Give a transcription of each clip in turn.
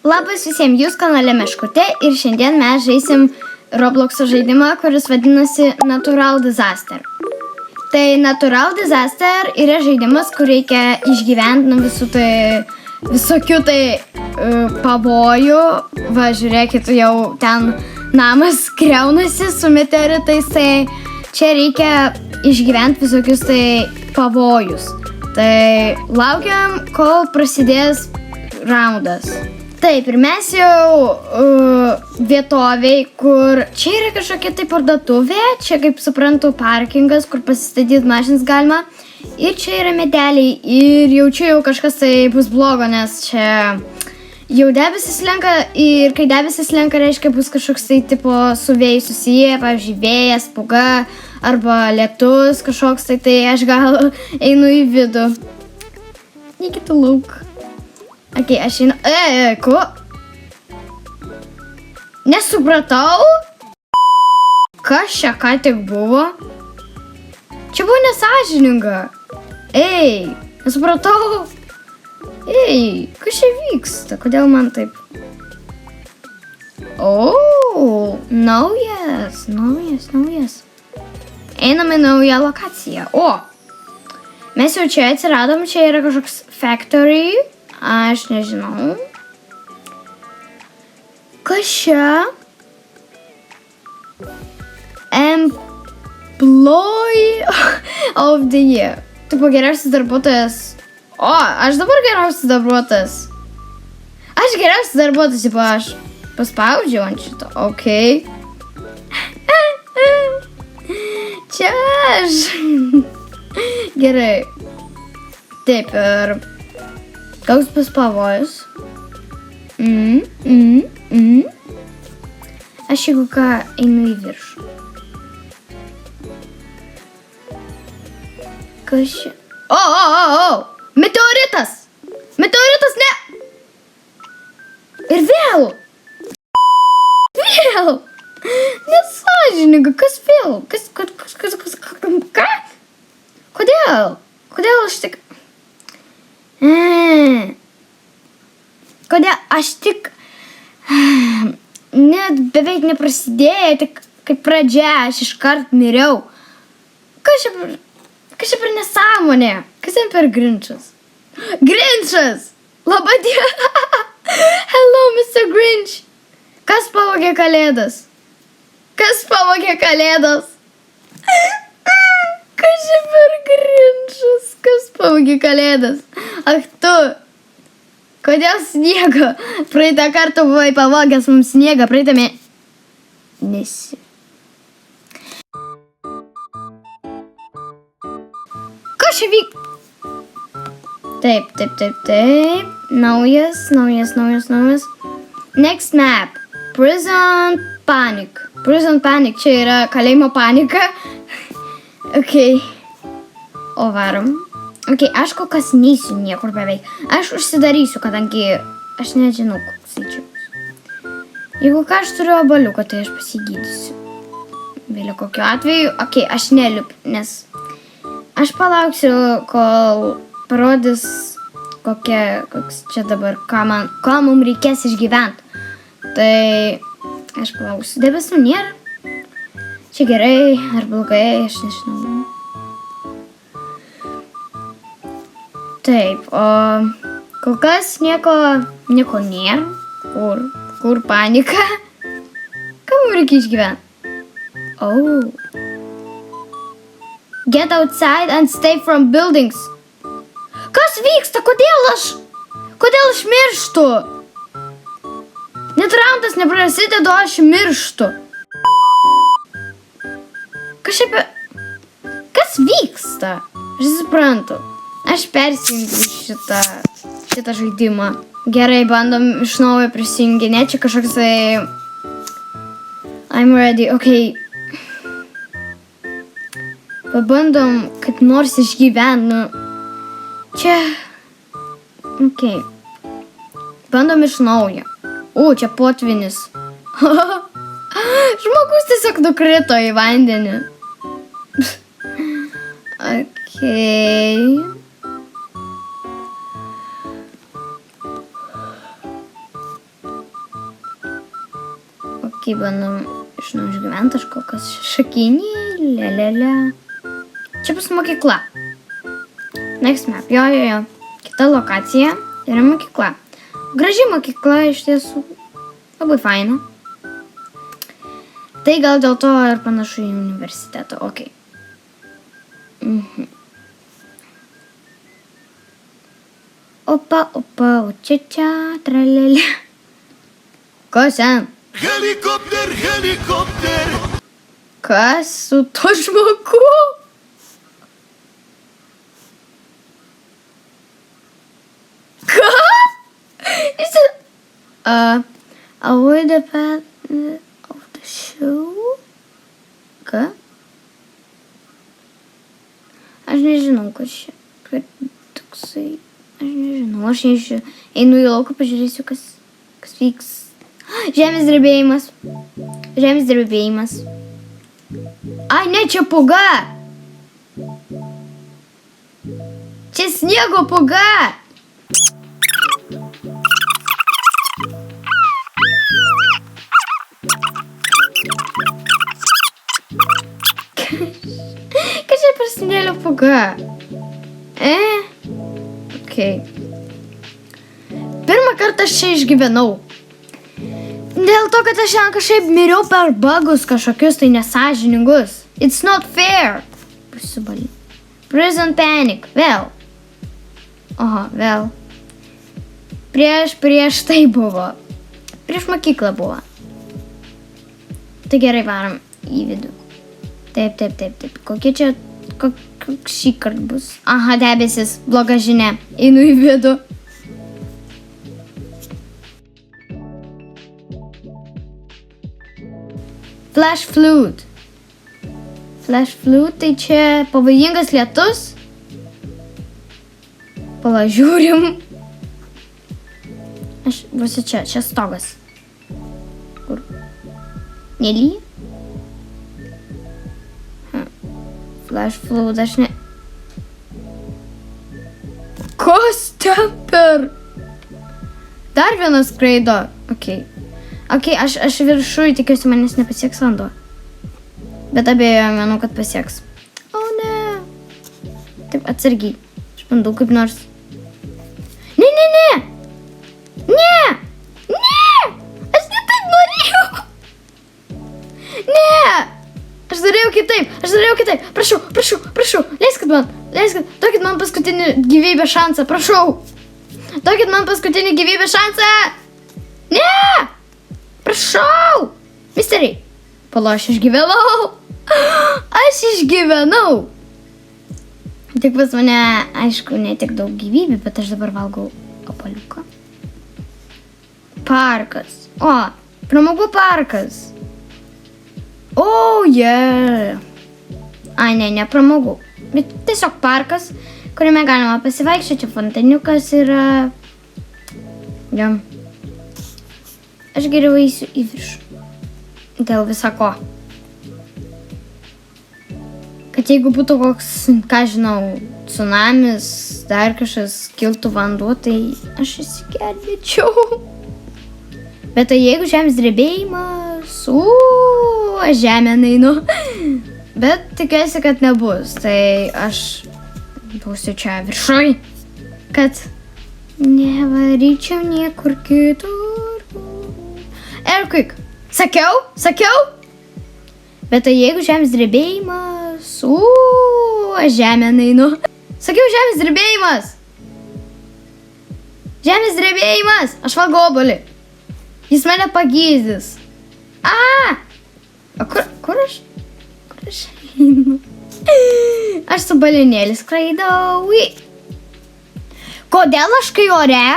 Labas visiems, jūs kanale Meškutė ir šiandien mes žaisim Robloxo žaidimą, kuris vadinasi Natural Disaster. Tai Natural Disaster yra žaidimas, kur reikia išgyventi nuo visokių pavojų. Va, žiūrėkit, jau ten namas kreunasi su meteoritais, tai čia reikia išgyventi visokius pavojus. Tai laukiam, kol prasidės raundas. Taip, ir mes jau vietoviai, kur čia yra kažkokia parduotuvė, čia, kaip suprantu, parkingas, kur pasistatyti mašinas galima. Ir čia yra medeliai ir jaučiu jau kažkas bus blogo, nes čia jau debesis lenka ir kai debesis lenka, reiškia bus kažkoks tipo su vėjai susiję, pavyzdžiui, vėjas, pūga arba lietus kažkoks, tai aš gal einu į vidų. Eikit lauk. Ok, aš einu. Ko? Nesupratau? Kas čia ką tik buvo? Čia buvo nesąžininga. Nesupratau. Kas čia vyksta? Kodėl man taip? Naujas. Einame į naują lokaciją. Mes jau čia atsiradom, čia yra kažkoks factory. Aš nežinau. Kas čia? Employee of the year. Tu geriausias darbuotojas. Aš dabar geriausias darbuotojas. Aš geriausias darbuotojas, jeigu aš paspaudžiau ant šito. Ok. Čia aš. Gerai. Taip, ir koks bus pavojus? Aš jeigu ką einu į viršų. Kas čia? Meteoritas! Meteoritas, ne! Ir vėl! Nesąžininga, kas vėl? Ką? Kodėl? Kodėl aš tik... Kodėl aš tik... Net beveik neprasidėjo, tik kaip pradžia, aš iškart miriau. Kas čia per nesąmonė? Kas ten per Grinčas? Grinčas! Labą dieną! Hello, Mr. Grinch! Kas pavogė kalėdas? Kas čia per Grinčas? Kas pavogė kalėdas? Ach tu! Kodėl sniego? Praeitą kartą buvai pavogęs mums sniegą, praeitą mėnesį. Kas čia vyk? Taip. Naujas. Next map. Prison Panic. Čia yra kalėjimo panika. Ok. Varom. Ok, aš kol kas neisiu niekur beveik. Aš užsidarysiu, kadangi aš nežinau, koks čia bus. Jeigu ką, aš turiu obaliuką, tai aš pasigydysiu. Vėliau kokiu atveju. Ok, aš neliup, nes aš palauksiu, kol parodys koks čia dabar, ką mums reikės išgyventi. Tai aš palauksiu. Debesų nėra. Čia gerai ar blogai, aš nežinau. Taip, o kol kas nieko nėra. Kur panika? Ką mums reikia išgyventi? Get outside and stay from buildings. Kas vyksta? Kodėl aš mirštu? Net raundas neprasidedu, aš mirštu. Kas vyksta? Aš suprantu. Aš persijungiu šitą žaidimą. Gerai, bandom iš naujo prisijunginėti. Čia kažkoks I'm ready, ok. Pabandom kaip nors išgyventi. Čia... Ok. Bandom iš naujo. Čia potvinis. Žmogus tiesiog nukrito į vandenį. Ok. Okei, bandom išgyventi, aš kol kas šakinį, lelelė. Čia bus mokykla. Next map, jo. Kita lokacija yra mokykla. Graži mokykla, iš tiesų. Labai faina. Tai gal dėl to ir panašu į universitetą, okei. Opa, o čia, tralelė. Kas ten? Helikopter! Kas su to žmogu? Ką? Avoid the path of the show? Ką? Aš nežinau, kas čia. Kad toksai... Aš nežinau, aš einu į lauką, pažiūrėsiu, kas vyks. Žemės drebėjimas. Ai, ne, čia pūga. Čia sniego pūga. Kas čia per smėlio pūga? Okei. Pirmą kartą aš čia išgyvenau. Dėl to, kad aš šiandien kažkaip miriau per bugus kažkokius tai nesąžiningus. It's not fair. Pasibalį. Prison panic. Vėl. Oho, vėl. Prieš tai buvo. Prieš mokyklą buvo. Tai gerai, varom į vidų. Taip. Kokie čia... Koks šį kart bus? Aha, debesis. Bloga žinia. Einu į vidų. Flash flood. Flash flood, tai čia pavojingas lietus. Palažiūrim. Aš būsiu čia stogas. Kur? Nelyja? Flash flood, aš ne... Kas ten per? Dar vienas skraido. Okei, aš viršui, tikiuosi manęs nepasieks vanduo. Bet abejoju, manau, kad pasieks. O ne. Taip, atsargiai. Aš bandau kaip nors. Ne. Aš ne taip norėjau. Ne. Aš darėjau kitaip. Prašau. Leiskit man. Duokit man paskutinį gyvybės šansą. Prašau. Duokit man paskutinį gyvybės šansą. Ne. Prašau. Misteriai. Pala, aš išgyvenau. Tik pas mane, aišku, ne tik daug gyvybių, bet aš dabar valgau opaliuką. Parkas. O, pramogų parkas. Oh, yeah. Ai, ne pramogų. Bet tiesiog parkas, kuriame galima pasivaikščioti, fontaniukas yra... Jo. Aš geriau eisiu į viršų. Dėl visako. Kad jeigu būtų koks, ką žinau, tsunamis, dar kažkas kiltų vanduo, tai aš įsigelbėčiau. Bet tai jeigu žemės drebėjimas, aš žemėn einu. Bet tikiuosi, kad nebus. Tai aš būsiu čia viršui, kad nevaryčiau niekur kitur. Earthquake. Sakiau? Bet tai jeigu žemės drebėjimas, aš žemėn einu. Sakiau, žemės drebėjimas. Aš valgau obuolį. Jis mane pagydys. O kur aš einu? Aš su balionėliu skraidau. Kodėl aš kai ore?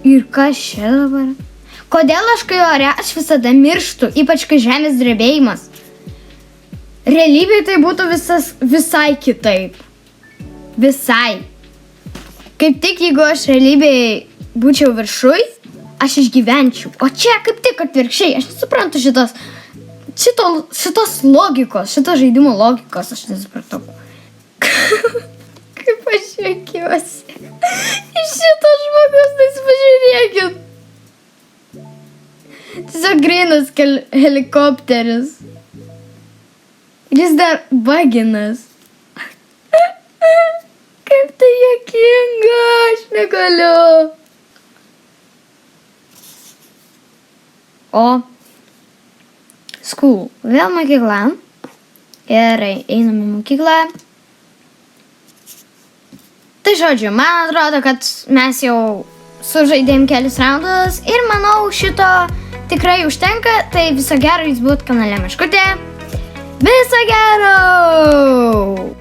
Ir kas čia dabar? Kodėl aš kai ore aš visada mirštu, ypač kai žemės drebėjimas? Realybėje tai būtų visai kitaip. Visai. Kaip tik jeigu aš realybėje būčiau viršui, aš išgyvenčiau. O čia kaip tik atvirkščiai. Aš nesuprantu šitos logikos, šito žaidimo logikos, aš nesupratau. Kaip aš juokiuosi. Iš šito žmogus, tai pažiūrėkit. Tiesiog grynas helikopteris. Ir jis dar baginas. Kaip tai juokinga, aš negaliu. O school, vėl mokykla. Gerai, einam į mokyklą. Tai žodžiu, man atrodo, kad mes jau sužaidėm kelis raundus ir manau šito tikrai užtenka. Tai viso gero, jūs buvot kanale Meškutė. Viso gero!